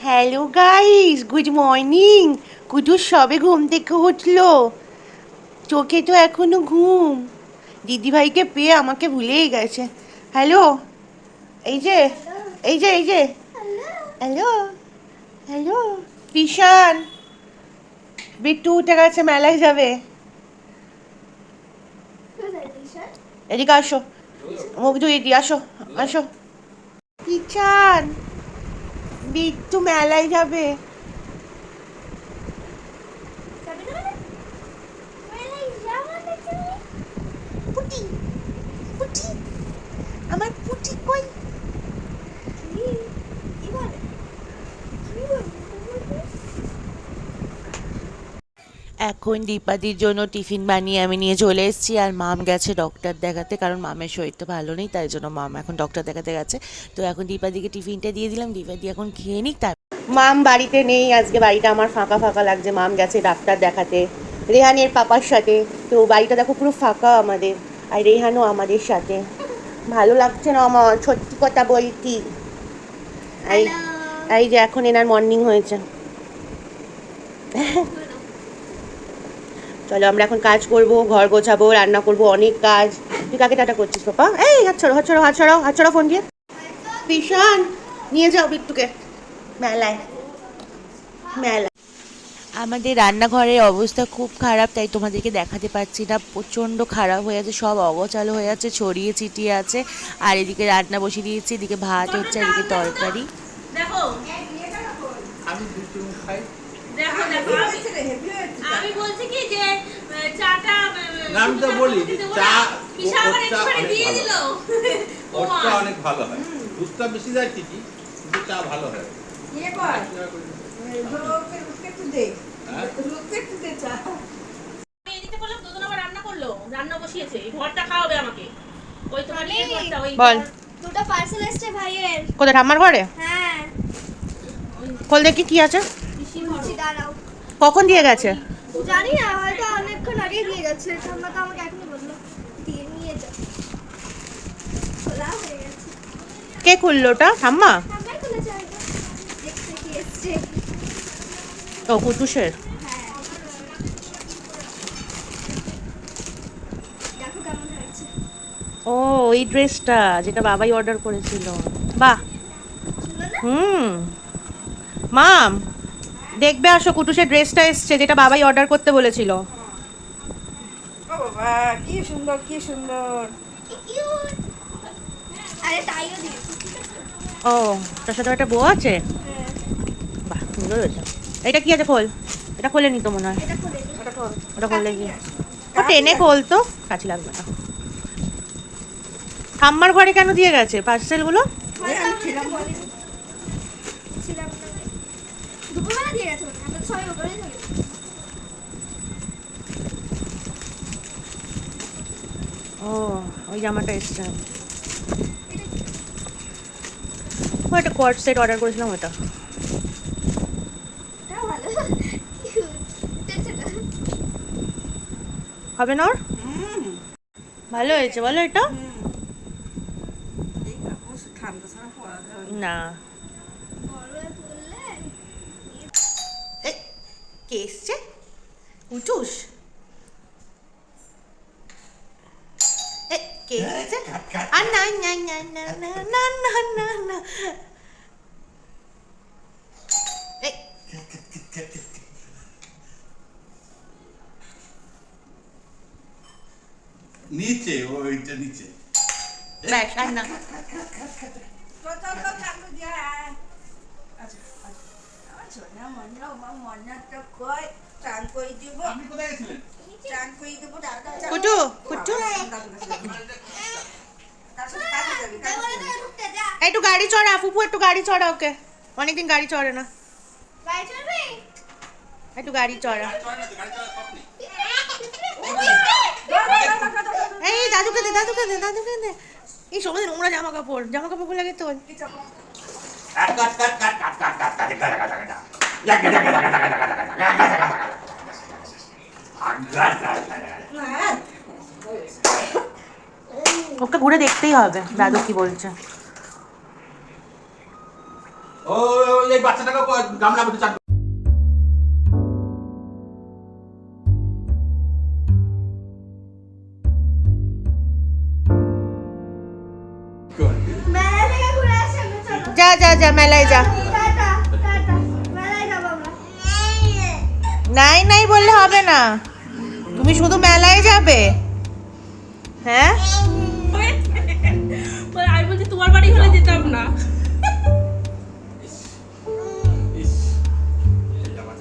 Hello guys, good morning. Kutu সবে ঘুম থেকে উঠলো, চোখে তো এখনো ঘুম। দিদিভাইকে পেয়ে আমাকে ভুলেই গেছে। হ্যালো, এই যে এই যে হ্যালো হ্যালো কিষান, বিট্টু উঠে গেছে, মেলায় যাবে। এদিকে আসো, মুখ ধুয়ে দি, আসো আসো। কিষান, বিট্টু মেলায় যাবে। পুটি পুটি, আমার পুটি কই? এখন দীপাদির জন্য টিফিন বানিয়ে আমি নিয়ে চলে এসেছি, আর মাম গেছে ডক্টর দেখাতে, কারণ মামের শরীরটা ভালো নেই, তাই জন্য মাম এখন ডক্টর দেখাতে গেছে। তো এখন দীপাদিকে টিফিনটা দিয়ে দিলাম, দীপাদি এখন খেয়ে নিক। তার মাম বাড়িতে নেই আজকে, বাড়িটা আমার ফাঁকা ফাঁকা লাগছে। মাম গেছে ডাক্তার দেখাতে রেহানের পাপার সাথে। তো বাড়িটা দেখো পুরো ফাঁকা আমাদের, আর রেহানও আমাদের সাথে। ভালো লাগছে না আমার, সত্যি কথা বলতি। এই এই যে এখন এনার মর্নিং হয়েছে। চলো আমরা এখন কাজ করব, ঘর গোছাবো, রান্না করব, অনেক কাজ। তুই কাকে টাটা করছিস পাপা? এই হাত ছড়ো হাত ছড়ো হাত ছড়াও হাত ছড়াও ফোন দিয়ে। ভীষণ নিয়ে যাও বিট্টুকে মেলায় মেলায়। আমাদের রান্নাঘরের অবস্থা খুব খারাপ, তাই তোমাদেরকে দেখাতে পারছি না। প্রচণ্ড খারাপ হয়ে আছে, সব অগোছালো হয়ে আছে, ছড়িয়ে ছিটিয়ে আছে। আর এদিকে রান্না বসিয়ে দিয়েছি, এদিকে ভাত হচ্ছে, এদিকে তরকারি। দেখো আমি খাই। দেখো দেখো আমি বলছি কি যে চাটা নাম তো বলি চা ওটা অনেক ভালো, ওটা অনেক ভালো হয়। দুধটা বেশি যায় ঠিকই, কিন্তু চা ভালো হয়। ইয়ে কর লোকে একটু দে, লোকে একটু দে চা। আমি এদিকে বললাম দুজন আবার রান্না করলো, রান্না বসিয়েছে, এই ঘরটা খাওয়াবে আমাকে। ওই তোমার এই ঘরটা, ওই বল দুটো পার্সেল এসেছে ভাইয়ের। কোথায়? ঠাম্মার ঘরে? হ্যাঁ। খোল দেখি কি আছে। দাঁড়াও, কখন দিয়ে গেছে জানি না, হয়তো অনেকক্ষণ আগে দিয়ে গেছে। ঠাম্মা তো আমাকে এখনই বললো দিয়ে নিয়ে যা। খোলা হয়ে গেছে। কে খুললো ওটা? ঠাম্মা? ঠাম্মাই খুলেছে হয়তো। দেখতে কি এসেছে। ও কুটুসের। হ্যাঁ, দেখো কেমন হয়েছে। ও ওই ড্রেসটা যেটা বাবাই অর্ডার করেছিল। বাহ। হুম। মাম দেখবে আসো, কুটুসের ড্রেসটা এসছে যেটা বাবাই অর্ডার করতে বলেছিল। ও বাবা কি সুন্দর কি সুন্দর। আরে তাইও দিয়েছি। ও তার সাথে একটা বউ আছে। বাহ সুন্দর হয়েছে। এটা কি আছে? খোল, এটা খোলে নি তো মনে হয়। ওটা খোলে কি? ও টেনে খোল তো, কাছে লাগবে না। ঠাম্মার ঘরে কেন দিয়ে গেছে পার্সেলগুলো? দুপুরবেলা দিয়ে গেছে, আমরা সবাই ওপরেই থাকি। ও ওই জামাটা এসছে। ও একটা কোয়ার্ড সেট অর্ডার করেছিলাম, ওটা হবে না ওর? ভালো হয়েছে বলো এটা? না কে এসছে? কুটুস কে এসছে? আর না না না না না না না না না। নিচে ওইটা নিচে ব্যাস আর না। কুটু কুটু একটু গাড়ি চড়া ফুপু, একটু গাড়ি চড়া ওকে, অনেকদিন গাড়ি চড়ে না। একটু গাড়ি চড়া। এই দাদুকে দে দাদুকে দে দাদুকে দে। এই সময় নোংরা জামা কাপড়, জামা কাপড় লাগে তোর। ওকে ঘুরে দেখতেই হবে দাদু কি বলছে। ও এই বাচ্চাটাকে গামলা মধ্যে চাপ যা যা যা মেলায় যা। নাই নাই বললে হবে না, তুমি শুধু মেলায় যাবে। হ্যাঁ আমি বলছি তোমার বাড়ি হলে যেতাম না।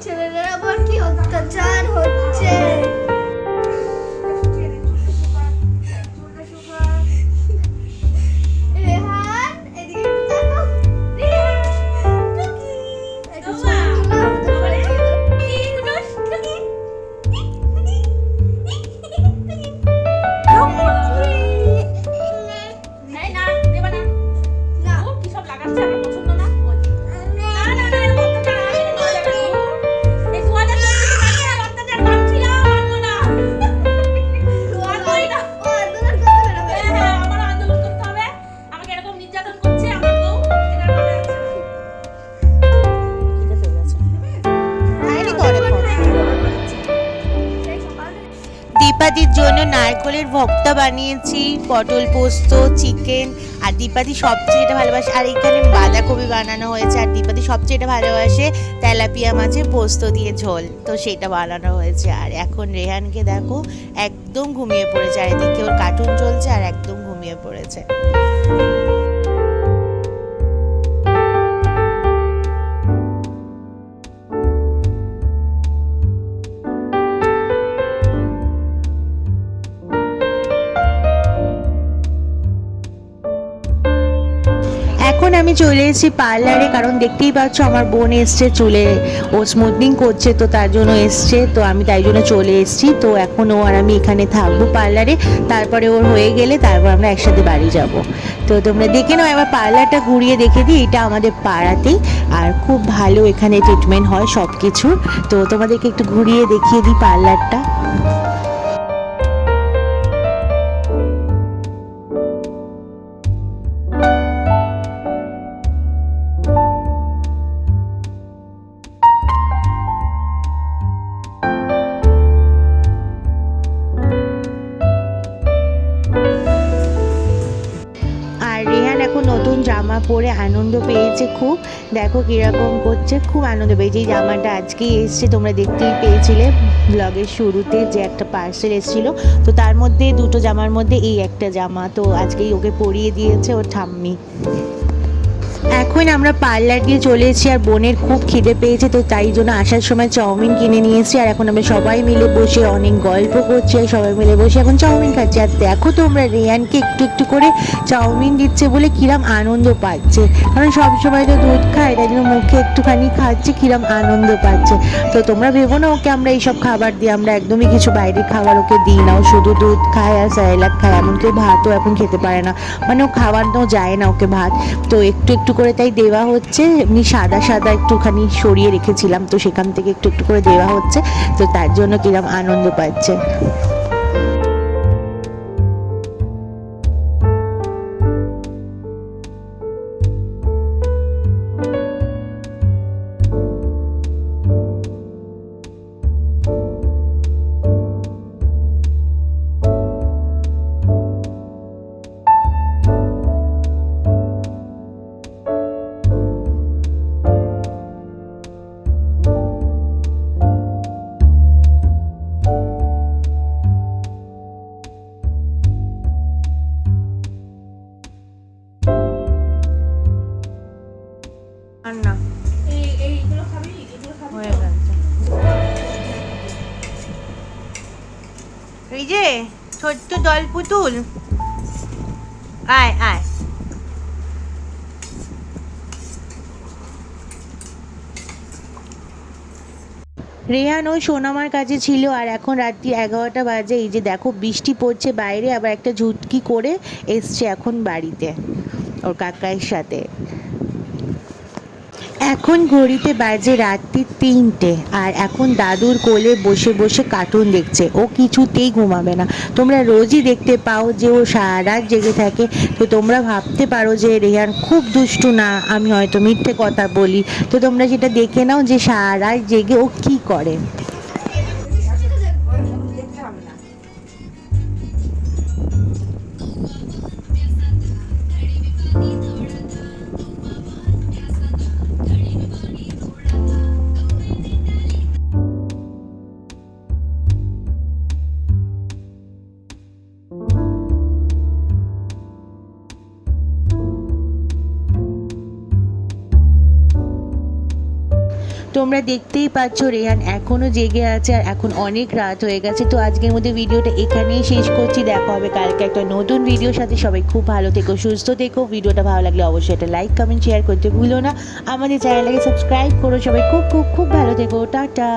ছেলেদের আবার কি অত্যাচার হচ্ছে। রেহান এদিকে একটু তাকাও। একটু ছবি তুলো আমাদের ফোনে। এই না দেবা না। না ও কি সব লাগাচ্ছে আমার পছন্দ না। না না না এরকম অত্যাচার আমি করবো না। এই 2024 আর অত্যাচার মানছি না, মানবো না। মানবোই না। ও আন্দোলন করতে বেরোবে। হ্যাঁ, আমার আন্দোলন করতে হবে। আমাকে এরকম নির্যাতন করছে আমার বউ, এটা আমার আছে। খায়নি তো অনেকক্ষণ। সেই সকালে দীপাদির জন্য নারকলের ভর্তা বানিয়েছি, পটল পোস্ত, চিকেন, আর দীপাদি সবচেয়ে যেটা ভালোবাসে, আর এখানে বাঁধাকপি বানানো হয়েছে, আর দীপাদি সবচেয়ে যেটা ভালোবাসে তেলাপিয়া মাছের পোস্ত দিয়ে ঝোল, তো সেটা বানানো হয়েছে। আর এখন রেহানকে দেখো একদম ঘুমিয়ে পড়েছে, আর এদিকে ওর কার্টুন চলছে আর একদম ঘুমিয়ে পড়েছে। এখন আমি চলে এসেছি পার্লারে, কারণ দেখতেই পাচ্ছ আমার বোন এসছে চুলে, ও স্মুথনিং করছে, তো তার জন্য এসছে, তো আমি তাই জন্য চলে এসেছি। তো এখন ও আর আমি এখানে থাকবো পার্লারে, তারপরে ওর হয়ে গেলে তারপর আমরা একসাথে বাড়ি যাব। তো তোমরা দেখে নাও, এবার পার্লারটা ঘুরিয়ে দেখে দিই, এটা আমাদের পাড়াতেই, আর খুব ভালো এখানে ট্রিটমেন্ট হয় সব কিছু। তো তোমাদেরকে একটু ঘুরিয়ে দেখিয়ে দিই পার্লারটা। আর রেহান এখন নতুন জামা পরে আনন্দ পেয়েছে খুব, দেখো কিরকম করছে, খুব আনন্দ পেয়েছে। এই জামাটা আজকেই এসছে, তোমরা দেখতেই পেয়েছিলে ব্লগের শুরুতে যে একটা পার্সেল এসেছিলো, তো তার মধ্যে দুটো জামার মধ্যে এই একটা জামা তো আজকেই ওকে পরিয়ে দিয়েছে ওর ঠাম্মি। এখন আমরা পার্লার দিয়ে চলে এসেছি, আর বোনের খুব খিদে পেয়েছে, তো তাই জন্য আসার সময় চাউমিন কিনে নিয়ে এসেছি। আর এখন আমরা সবাই মিলে বসে অনেক গল্প করছি, আর সবাই মিলে বসে এখন চাউমিন খাচ্ছি। আর দেখো তোমরা রেয়ানকে একটু একটু করে চাউমিন দিচ্ছে বলে কিরম আনন্দ পাচ্ছে, কারণ সব সময় তো দুধ খায়, তাই জন্য মুখে একটুখানি খাচ্ছে, কিরম আনন্দ পাচ্ছে। তো তোমরা ভেবো না ওকে আমরা এইসব খাবার দিই, আমরা একদমই কিছু বাইরের খাবার ওকে দিই না, ও শুধু দুধ খায় আর স্যালাড খায়, এমনকি ভাতও এখন খেতে পারে না, মানে ও খাওয়ানো যায় না ওকে ভাত। তো একটু একটু করে তাই দেওয়া হচ্ছে, এমনি সাদা সাদা একটুখানি সরিয়ে রেখেছিলাম, তো সেখান থেকে একটু একটু করে দেওয়া হচ্ছে, তো তার জন্য কিরম আনন্দ পাচ্ছে। আর না এইগুলো খাবি, এগুলো খাবি। হয়ে গেছে। এই যে ছোট্ট দল পুতুল, আয় আয়। রেহান ওই সোনামার কাছে ছিল, আর এখন রাত্রি 11টা বাজে। এই যে দেখো বৃষ্টি পড়ছে বাইরে, আবার একটা ঝুটকি করে এসছে এখন বাড়িতে ওর কাকার সাথে। এখন ঘড়িতে বাজে রাত্রি 3টে, আর এখন দাদুর কোলে বসে বসে কার্টুন দেখছে। ও কিছুতেই ঘুমাবে না। তোমরা রোজই দেখতে পাও যে ও সারা রাত জেগে থাকে। তো তোমরা ভাবতে পারো যে রেহান খুব দুষ্টু, না আমি হয়তো মিথ্যে কথা বলি। তো তোমরা সেটা দেখে নাও যে সারা রাত জেগে ও কী করে। তোমরা দেখতেই পাচ্ছ রেহান এখনও জেগে আছে, আর এখন অনেক রাত হয়ে গেছে। তো আজকের মধ্যে ভিডিওটা এখানেই শেষ করছি। দেখা হবে কালকে একটা নতুন ভিডিওর সাথে। সবাই খুব ভালো থেকো, সুস্থ থেকো। ভিডিওটা ভালো লাগলে অবশ্যই একটা লাইক কমেন্ট শেয়ার করতে ভুলো না। আমাদের চ্যানেলটাকে সাবস্ক্রাইব করো। সবাই খুব খুব খুব ভালো থেকো। টাটা।